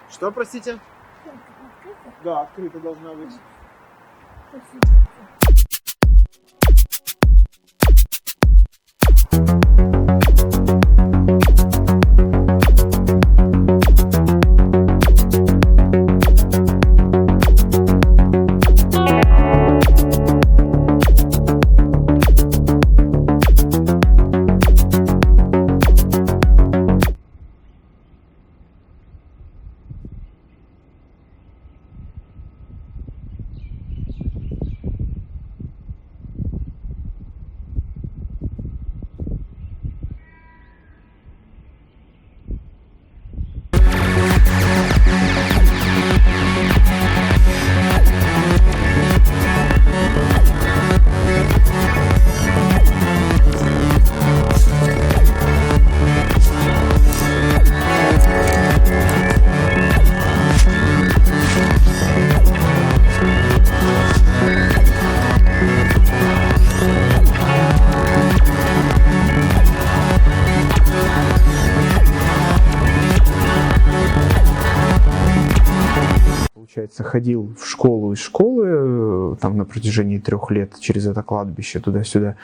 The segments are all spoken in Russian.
Что, простите? Да, открыто должна быть. Получается, ходил в школу из школы там на протяжении 3 лет через это кладбище туда-сюда.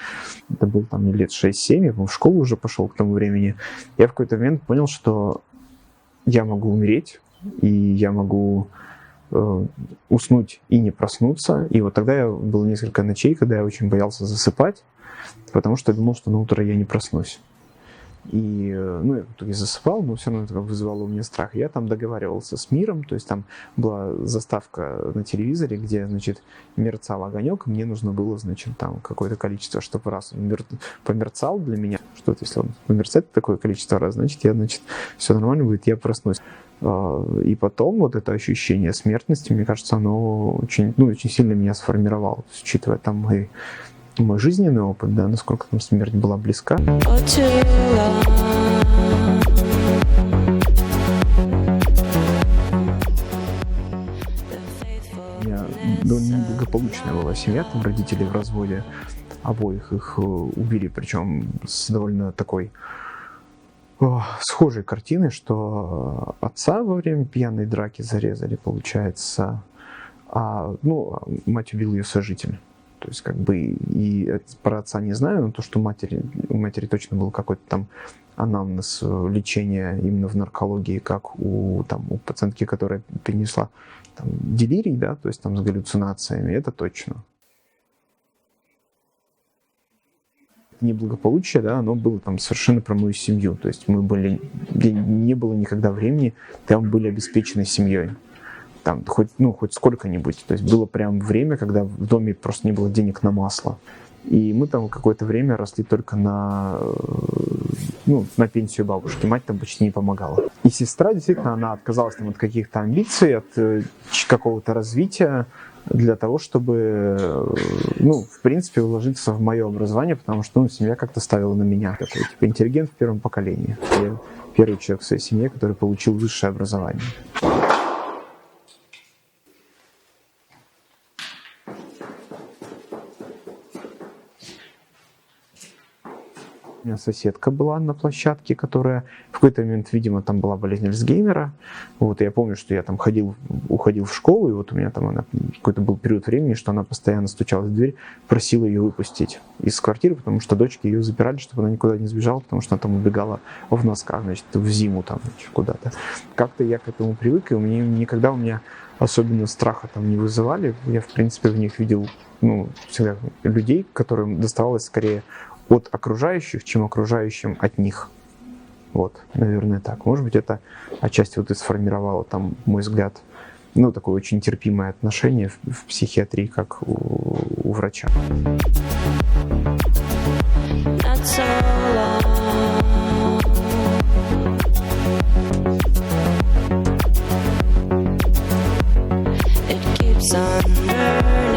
Это был там лет 6-7, я в школу уже пошел к тому времени. Я в какой-то момент понял, что я могу умереть, и я могу уснуть и не проснуться. И вот тогда было несколько ночей, когда я очень боялся засыпать, потому что я думал, что на утро я не проснусь. И, я в итоге засыпал, но все равно это вызывало у меня страх. Я там договаривался с миром, то есть там была заставка на телевизоре, где, значит, мерцал огонек, мне нужно было, значит, там какое-то количество, чтобы раз он померцал для меня, что-то, если он померцает такое количество раз, значит, все нормально будет, я проснусь. И потом вот это ощущение смертности, мне кажется, оно очень сильно меня сформировало, учитывая там мой жизненный опыт, да, насколько там смерть была близка. У меня довольно неблагополучная была семья, там родители в разводе, обоих их убили, причем с довольно такой схожей картиной, что отца во время пьяной драки зарезали, получается, а мать убил ее сожитель. То есть, и про отца не знаю, но то, что у матери точно был какой-то там анамнез лечения именно в наркологии, как у пациентки, которая перенесла делирий, да, то есть там с галлюцинациями, это точно. Неблагополучие, да, оно было там совершенно про мою семью, то есть не было никогда времени, там были обеспечены семьей. Там, хоть сколько-нибудь. То есть было прям время, когда в доме просто не было денег на масло. И мы там какое-то время росли только на пенсию бабушки. Мать там почти не помогала. И сестра, действительно, она отказалась там от каких-то амбиций, от какого-то развития для того, чтобы, в принципе, вложиться в мое образование, потому что, семья как-то ставила на меня. Такой, интеллигент в первом поколении. Я первый человек в своей семье, который получил высшее образование. У меня соседка была на площадке, которая в какой-то момент, видимо, там была болезнь Альцгеймера. Вот, я помню, что я там уходил в школу, и вот у меня там какой-то был период времени, что она постоянно стучалась в дверь, просила ее выпустить из квартиры, потому что дочки ее запирали, чтобы она никуда не сбежала, потому что она там убегала в носках, значит, в зиму там куда-то. Как-то я к этому привык, и никогда у меня особенно страха там не вызывали. Я, в принципе, в них видел, всегда людей, которым доставалось скорее от окружающих, чем окружающим от них. Вот, наверное, так. Может быть, это отчасти и сформировало там, мой взгляд, такое очень терпимое отношение в психиатрии, как у врача. It keeps on burning.